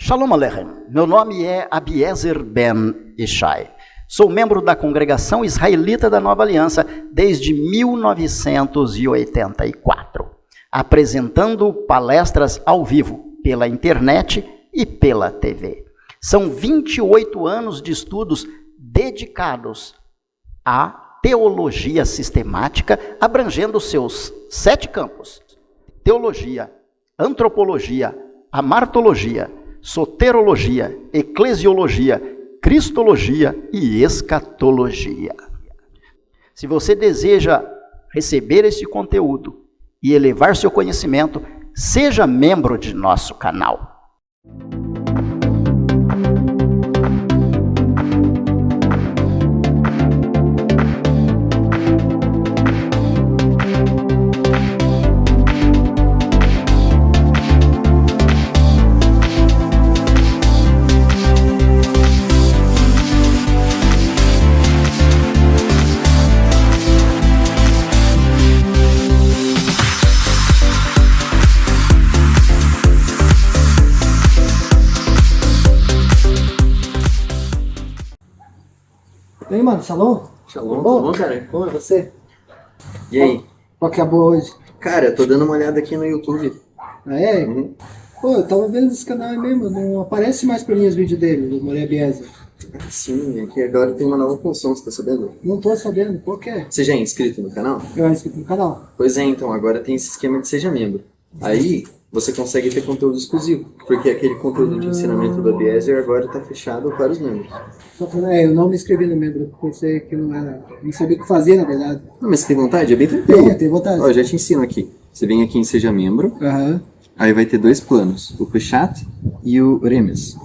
Shalom Aleichem, meu nome é Abiezer Ben Ishai. Sou membro da Congregação Israelita da Nova Aliança desde 1984, apresentando palestras ao vivo pela internet e pela TV. São 28 anos de estudos dedicados à teologia sistemática, abrangendo seus 7 campos: teologia, antropologia, amartologia, soterologia, eclesiologia, cristologia e escatologia. Se você deseja receber esse conteúdo e elevar seu conhecimento, seja membro de nosso canal. E aí, mano, shalom? Shalom, tudo bom, cara? Como é você? E aí? Qual que é a boa hoje? Cara, eu tô dando uma olhada aqui no YouTube. Ah, é? Uhum. Pô, eu tava vendo esse canal aí mesmo, não aparece mais pra mim os vídeos dele, do Moré Biesa. Sim, aqui agora tem uma nova função, você tá sabendo? Não tô sabendo, qual que é? Você já é inscrito no canal? Eu era inscrito no canal. Pois é, então, agora tem esse esquema de seja membro. Aí, você consegue ter conteúdo exclusivo, porque aquele conteúdo de ensinamento do Abiezer agora tá fechado para os membros. Só que, eu não me inscrevi no membro, pensei que não era, não sabia o que fazer, na verdade. Não, mas você tem vontade? É bem tranquilo. Tem vontade. Ó, eu já te ensino aqui. Você vem aqui em Seja Membro, Aham. aí vai ter 2 planos, o Peshat e o Remes.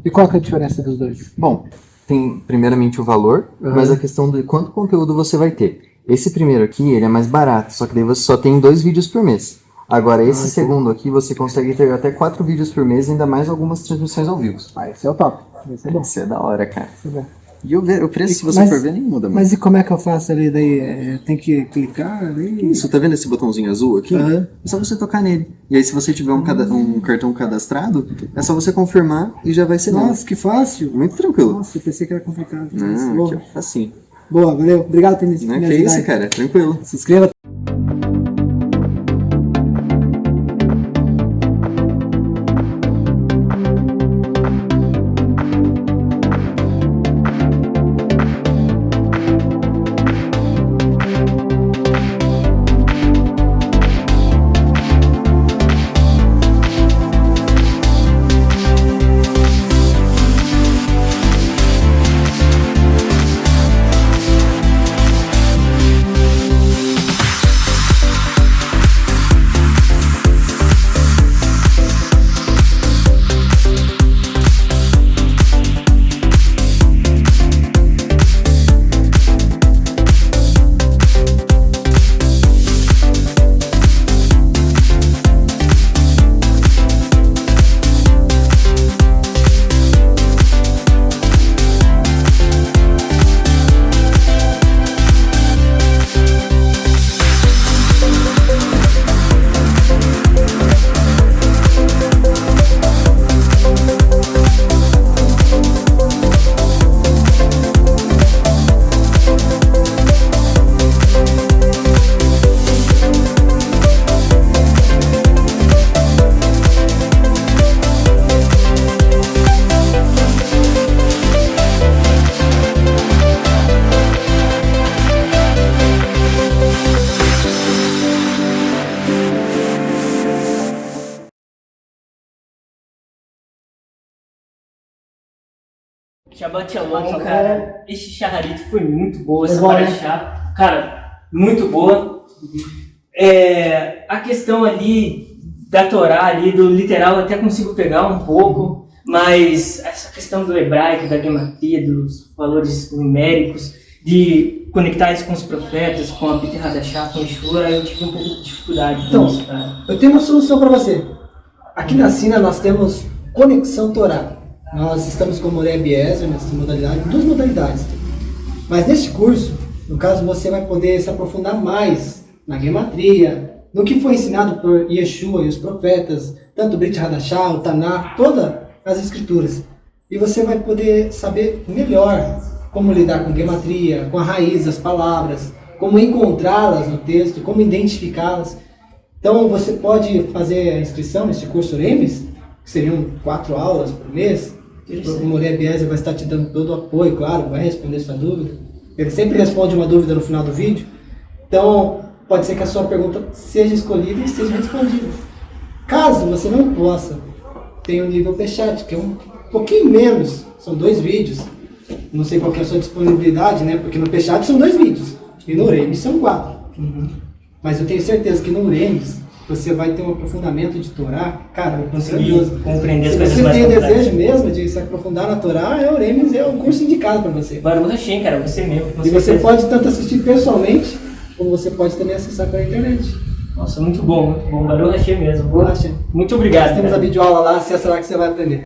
E qual que é a diferença dos dois? Bom, tem primeiramente o valor, mas a questão de quanto conteúdo você vai ter. Esse primeiro aqui, ele é mais barato, só que daí você só tem 2 vídeos por mês. Agora, esse segundo aqui, você consegue ter até 4 vídeos por mês, ainda mais algumas transmissões ao vivo. Ah, esse é o top. Esse é bom. Isso é da hora, cara. Esse é bom. E o preço, se você for ver, nem muda muito. Mas e como é que eu faço ali daí? Tem que clicar ali? Isso, tá vendo esse botãozinho azul aqui? Aham. É só você tocar nele. E aí, se você tiver um cartão cadastrado, é só você confirmar e já vai ser dado. Nossa, que fácil. Muito tranquilo. Nossa, eu pensei que era complicado. Não, Boa. aqui é facinho. Boa, valeu. Obrigado por me Não é que ajudar. isso, cara. Tranquilo. Se inscreva. Shabbat Shalom, cara. Esse Shaharito foi muito boa, essa bom, né? paraxá. Cara, muito boa. A questão ali da Torá, ali, do literal, eu até consigo pegar um pouco, mas essa questão do hebraico, da gematria, dos valores numéricos, de conectar isso com os profetas, com a Peter Hadashah, com o Yeshua, eu tive um pouco de dificuldade com isso, cara. Eu tenho uma solução para você. Aqui na Sina nós temos Conexão Torá. Nós estamos com o Moré Biesa nessa modalidade, 2 modalidades. Mas neste curso, no caso, você vai poder se aprofundar mais na gematria, no que foi ensinado por Yeshua e os profetas, tanto o Brit Hadashah, o Tanakh, toda nas escrituras. E você vai poder saber melhor como lidar com gematria, com a raiz das palavras, como encontrá-las no texto, como identificá-las. Então você pode fazer a inscrição nesse curso Remes, que seriam 4 aulas por mês. O Moré Bieser vai estar te dando todo o apoio, claro, vai responder sua dúvida. Ele sempre responde uma dúvida no final do vídeo. Então, pode ser que a sua pergunta seja escolhida e seja respondida. Caso você não possa, tem o nível Pchat, que é um pouquinho menos, são 2 vídeos. Não sei qual que é a sua disponibilidade, né? Porque no Pchat são 2 vídeos, e no Remes são 4. Mas eu tenho certeza que no Remes você vai ter um aprofundamento de Torá, cara, conseguir compreender as se coisas você mais tem complexas. desejo mesmo de se aprofundar na Torá, o Remes é o curso indicado para você. Baruch Hashem, cara, você mesmo. com E você certeza. pode tanto assistir pessoalmente, como você pode também acessar pela internet. Nossa, muito bom, muito bom. Baruch Hashem mesmo. Baruch Hashem. Muito obrigado. Nós temos a cara. videoaula lá, acessa lá que você vai aprender.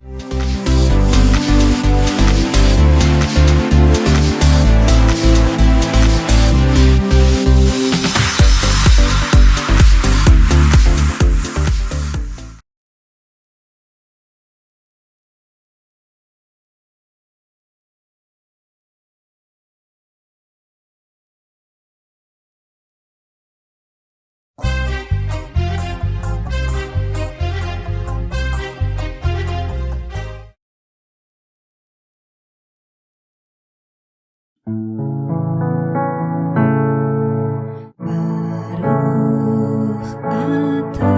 Baruch atah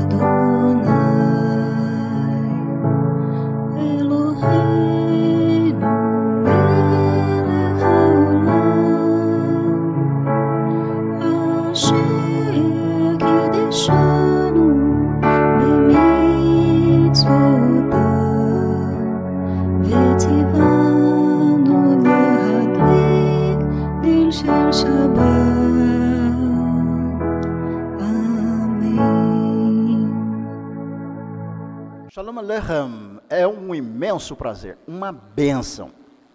Adonai Eloheinu melech haolam asher kideshanu b'mitzvotav v'tzivanu להדליק דיל של שבת. Shalom Aleichem, é um imenso prazer, uma bênção,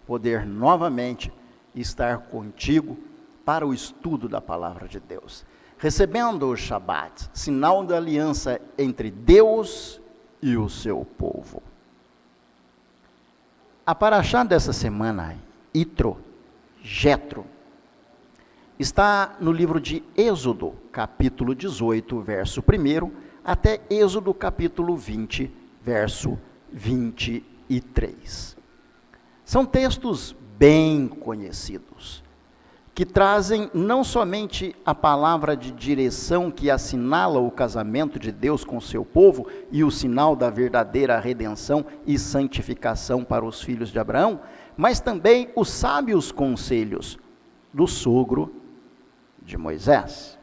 poder novamente estar contigo para o estudo da Palavra de Deus. Recebendo o Shabat, sinal da aliança entre Deus e o seu povo. A paraxá dessa semana, Itro, Jetro, está no livro de Êxodo, capítulo 18, verso 1, até Êxodo, capítulo 20, verso 23. São textos bem conhecidos, que trazem não somente a palavra de direção que assinala o casamento de Deus com seu povo e o sinal da verdadeira redenção e santificação para os filhos de Abraão, mas também os sábios conselhos do sogro de Moisés.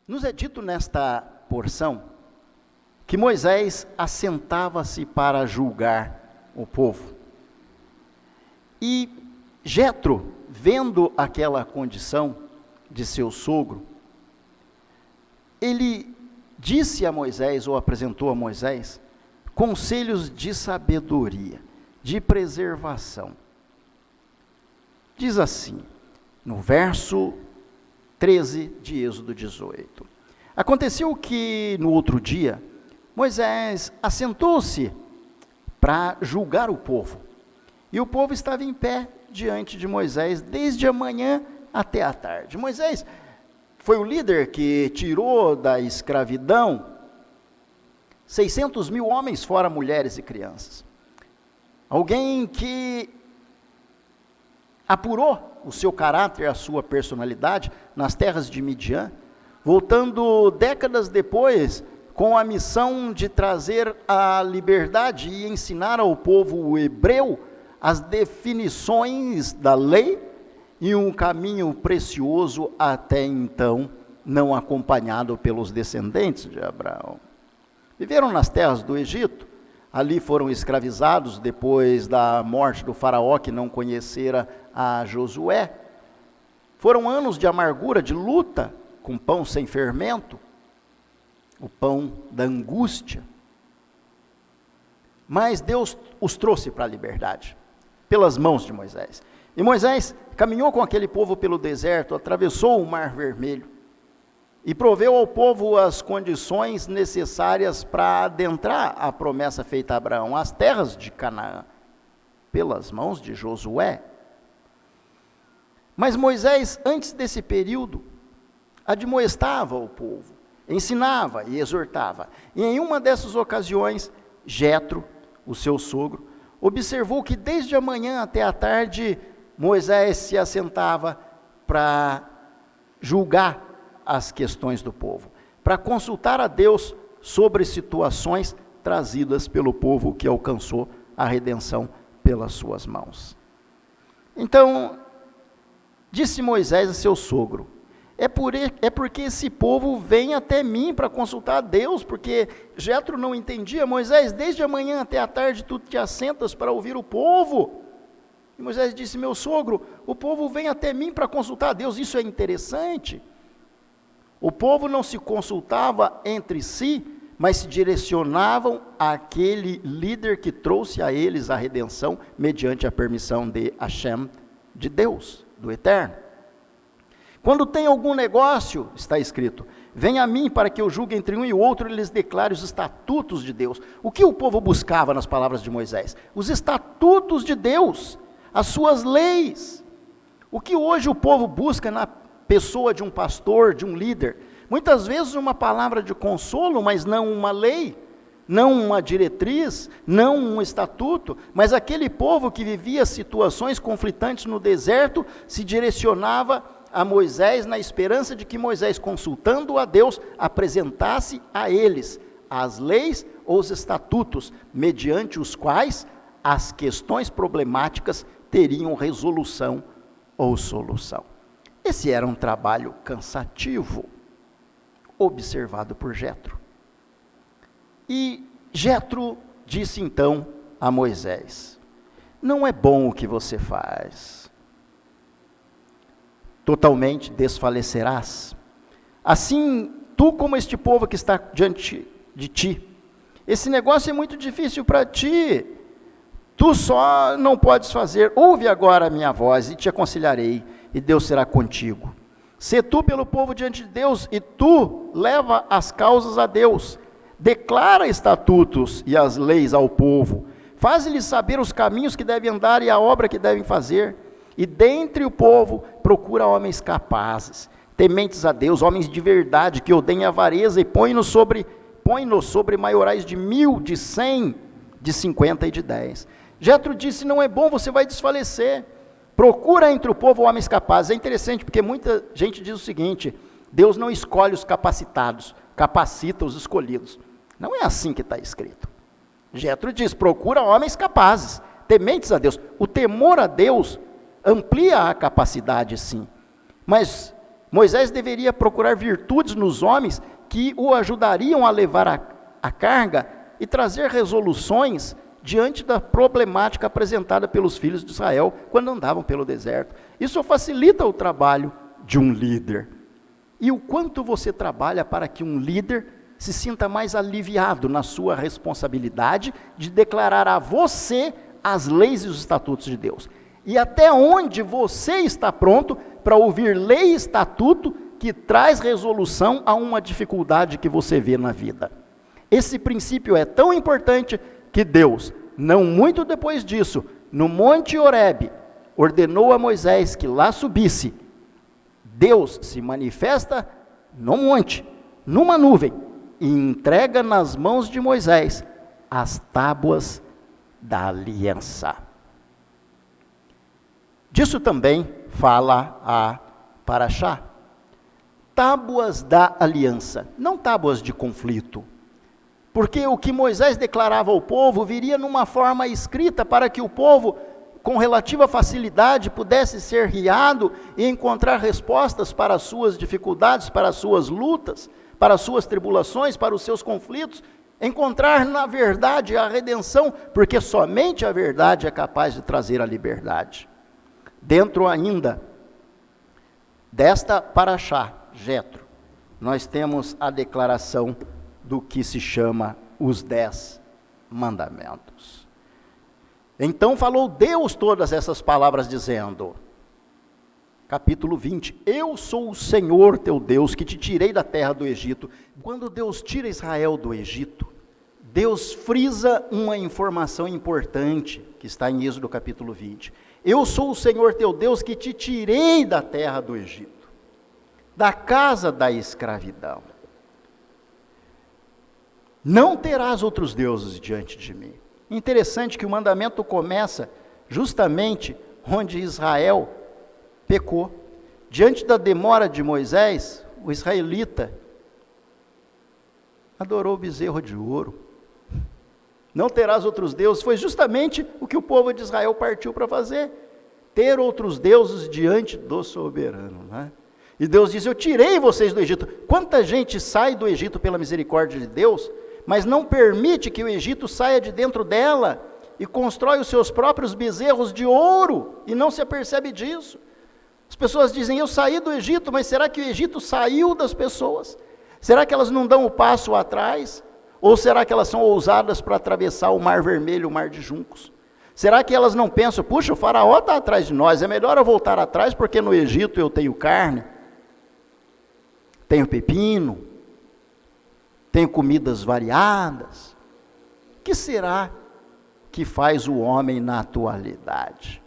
Nos é dito nesta porção que Moisés assentava-se para julgar o povo. E Jetro, vendo aquela condição de seu sogro, ele disse a Moisés, ou apresentou a Moisés, conselhos de sabedoria, de preservação. Diz assim, no verso 13 de Êxodo 18. Aconteceu que no outro dia, Moisés assentou-se para julgar o povo. E o povo estava em pé diante de Moisés desde a manhã até a tarde. Moisés foi o líder que tirou da escravidão 600 mil homens, fora mulheres e crianças. Alguém que apurou o seu caráter, a sua personalidade nas terras de Midian, voltando décadas depois com a missão de trazer a liberdade e ensinar ao povo hebreu as definições da lei e um caminho precioso até então não acompanhado pelos descendentes de Abraão. Viveram nas terras do Egito, ali foram escravizados depois da morte do faraó que não conhecera a Josué. Foram anos de amargura, de luta, com pão sem fermento, o pão da angústia. Mas Deus os trouxe para a liberdade, pelas mãos de Moisés. E Moisés caminhou com aquele povo pelo deserto, atravessou o Mar Vermelho. e proveu ao povo as condições necessárias para adentrar a promessa feita a Abraão, as terras de Canaã, pelas mãos de Josué. Mas Moisés, antes desse período, admoestava o povo, ensinava e exortava. E em uma dessas ocasiões, Jetro, o seu sogro, observou que desde a manhã até a tarde, Moisés se assentava para julgar as questões do povo, para consultar a Deus sobre situações trazidas pelo povo que alcançou a redenção pelas suas mãos. Então, disse Moisés a seu sogro: é porque esse povo vem até mim para consultar a Deus, porque Jetro não entendia. Moisés, desde a manhã até a tarde tu te assentas para ouvir o povo. E Moisés disse: meu sogro, o povo vem até mim para consultar a Deus. Isso é interessante. O povo não se consultava entre si, mas se direcionavam àquele líder que trouxe a eles a redenção mediante a permissão de Hashem, de Deus, do Eterno. Quando tem algum negócio, está escrito, venha a mim para que eu julgue entre um e outro e lhes declare os estatutos de Deus. O que o povo buscava nas palavras de Moisés? Os estatutos de Deus, as suas leis. O que hoje o povo busca na pessoa de um pastor, de um líder? Muitas vezes uma palavra de consolo, mas não uma lei, não uma diretriz, não um estatuto, mas aquele povo que vivia situações conflitantes no deserto, se direcionava a Moisés na esperança de que Moisés, consultando a Deus, apresentasse a eles as leis ou os estatutos, mediante os quais as questões problemáticas teriam resolução ou solução. Esse era um trabalho cansativo, observado por Jetro. E Jetro disse então a Moisés: não é bom o que você faz. Totalmente desfalecerás. Assim, tu como este povo que está diante de ti. Esse negócio é muito difícil para ti. Tu só não podes fazer. Ouve agora a minha voz e te aconselharei, e Deus será contigo. Sê tu pelo povo diante de Deus, e tu leva as causas a Deus. Declara estatutos e as leis ao povo. Faz-lhes saber os caminhos que devem andar e a obra que devem fazer. E dentre o povo procura homens capazes, tementes a Deus, homens de verdade, que odeiem a avareza, e põe-nos sobre maiorais de 1000, de 100, de 50 e de 10. Jetro disse: não é bom, você vai desfalecer. Procura entre o povo homens capazes. É interessante porque muita gente diz o seguinte: Deus não escolhe os capacitados, capacita os escolhidos. Não é assim que está escrito. Jetro diz: procura homens capazes, tementes a Deus. O temor a Deus amplia a capacidade, sim. Mas Moisés deveria procurar virtudes nos homens que o ajudariam a levar a carga e trazer resoluções diante da problemática apresentada pelos filhos de Israel quando andavam pelo deserto. Isso facilita o trabalho de um líder. E o quanto você trabalha para que um líder se sinta mais aliviado na sua responsabilidade de declarar a você as leis e os estatutos de Deus. E até onde você está pronto para ouvir lei e estatuto que traz resolução a uma dificuldade que você vê na vida. Esse princípio é tão importante que Deus, não muito depois disso, no Monte Horebe, ordenou a Moisés que lá subisse. Deus se manifesta no monte, numa nuvem, e entrega nas mãos de Moisés as tábuas da aliança. Disso também fala a Paraxá. Tábuas da aliança, não tábuas de conflito. Porque o que Moisés declarava ao povo viria numa forma escrita para que o povo, com relativa facilidade, pudesse ser guiado e encontrar respostas para as suas dificuldades, para as suas lutas, para as suas tribulações, para os seus conflitos, encontrar na verdade a redenção, porque somente a verdade é capaz de trazer a liberdade. Dentro ainda desta Paraxá, Jetro, nós temos a declaração do que se chama os 10 mandamentos. Então falou Deus todas essas palavras dizendo: capítulo 20. Eu sou o Senhor teu Deus, que te tirei da terra do Egito. Quando Deus tira Israel do Egito, Deus frisa uma informação importante, que está em Êxodo capítulo 20. Eu sou o Senhor teu Deus, que te tirei da terra do Egito, da casa da escravidão. Não terás outros deuses diante de mim. Interessante que o mandamento começa justamente onde Israel pecou. Diante da demora de Moisés, o israelita adorou o bezerro de ouro. Não terás outros deuses, foi justamente o que o povo de Israel partiu para fazer, ter outros deuses diante do soberano, né? E Deus diz, eu tirei vocês do Egito. Quanta gente sai do Egito pela misericórdia de Deus, mas não permite que o Egito saia de dentro dela, e constrói os seus próprios bezerros de ouro, e não se apercebe disso. As pessoas dizem, eu saí do Egito, mas será que o Egito saiu das pessoas? Será que elas não dão o passo atrás? Ou será que elas são ousadas para atravessar o Mar Vermelho, o Mar de Juncos? Será que elas não pensam, puxa, o faraó está atrás de nós, é melhor eu voltar atrás, porque no Egito eu tenho carne, tenho pepino, tenho comidas variadas? O que será que faz o homem na atualidade?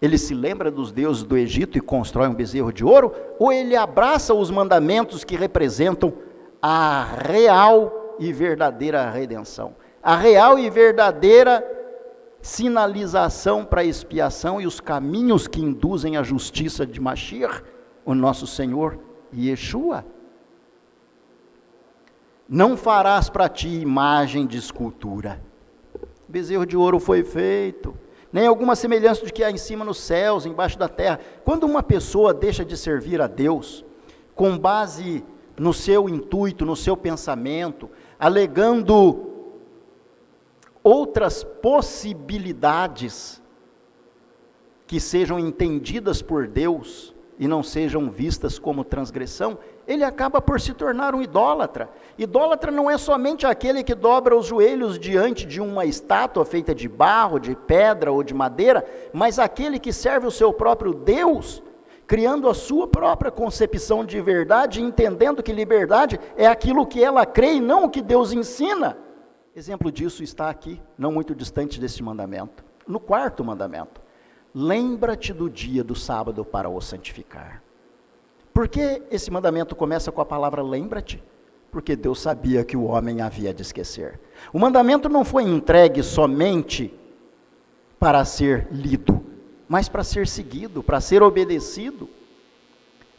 Ele se lembra dos deuses do Egito e constrói um bezerro de ouro? Ou ele abraça os mandamentos que representam a real e verdadeira redenção? A real e verdadeira sinalização para a expiação e os caminhos que induzem à justiça de Mashiach, o nosso Senhor Yeshua. Não farás para ti imagem de escultura. O bezerro de ouro foi feito, nem alguma semelhança do que há em cima nos céus, embaixo da terra. Quando uma pessoa deixa de servir a Deus, com base no seu intuito, no seu pensamento, alegando outras possibilidades que sejam entendidas por Deus e não sejam vistas como transgressão, ele acaba por se tornar um idólatra. Idólatra não é somente aquele que dobra os joelhos diante de uma estátua feita de barro, de pedra ou de madeira, mas aquele que serve o seu próprio Deus, criando a sua própria concepção de verdade, entendendo que liberdade é aquilo que ela crê e não o que Deus ensina. Exemplo disso está aqui, não muito distante desse mandamento, no 4º mandamento. Lembra-te do dia do sábado para o santificar. Por que esse mandamento começa com a palavra lembra-te? Porque Deus sabia que o homem havia de esquecer. O mandamento não foi entregue somente para ser lido, mas para ser seguido, para ser obedecido.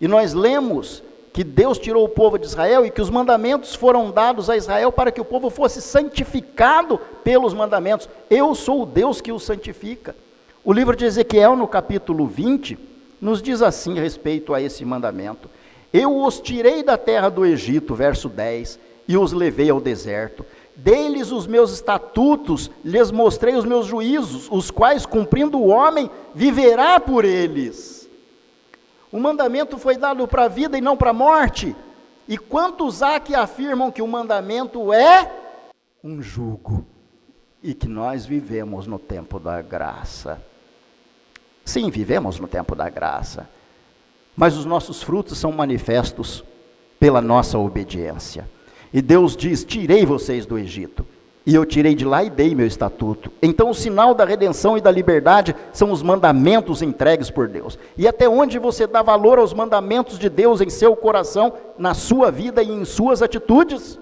E nós lemos que Deus tirou o povo de Israel e que os mandamentos foram dados a Israel para que o povo fosse santificado pelos mandamentos. Eu sou o Deus que o santifica. O livro de Ezequiel, no capítulo 20, nos diz assim a respeito a esse mandamento. Eu os tirei da terra do Egito, verso 10, e os levei ao deserto. Dei-lhes os meus estatutos, lhes mostrei os meus juízos, os quais, cumprindo o homem, viverá por eles. O mandamento foi dado para a vida e não para a morte. E quantos há que afirmam que o mandamento é um jugo e que nós vivemos no tempo da graça? Sim, vivemos no tempo da graça, mas os nossos frutos são manifestos pela nossa obediência. E Deus diz, tirei vocês do Egito, e eu tirei de lá e dei meu estatuto. Então o sinal da redenção e da liberdade são os mandamentos entregues por Deus. E até onde você dá valor aos mandamentos de Deus em seu coração, na sua vida e em suas atitudes?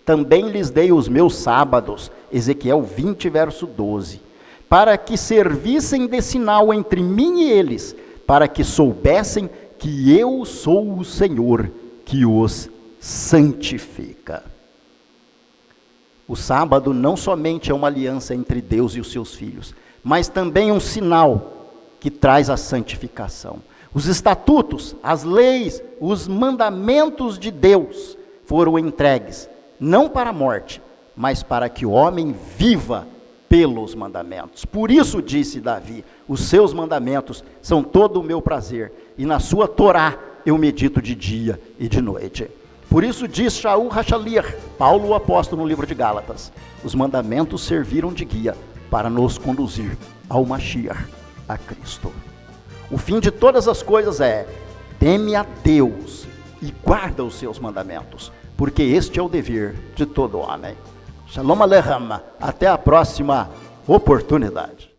Também lhes dei os meus sábados, Ezequiel 20, verso 12, para que servissem de sinal entre mim e eles, para que soubessem que eu sou o Senhor que os santifica. O sábado não somente é uma aliança entre Deus e os seus filhos, mas também um sinal que traz a santificação. Os estatutos, as leis, os mandamentos de Deus foram entregues, não para a morte, mas para que o homem viva pelos mandamentos. Por isso disse Davi, os seus mandamentos são todo o meu prazer, e na sua Torá eu medito de dia e de noite. Por isso diz Shaul Hachalir, Paulo o apóstolo no livro de Gálatas, os mandamentos serviram de guia para nos conduzir ao Mashiach, a Cristo. O fim de todas as coisas é: teme a Deus e guarda os seus mandamentos, porque este é o dever de todo homem. Shalom Aleichem. Até a próxima oportunidade.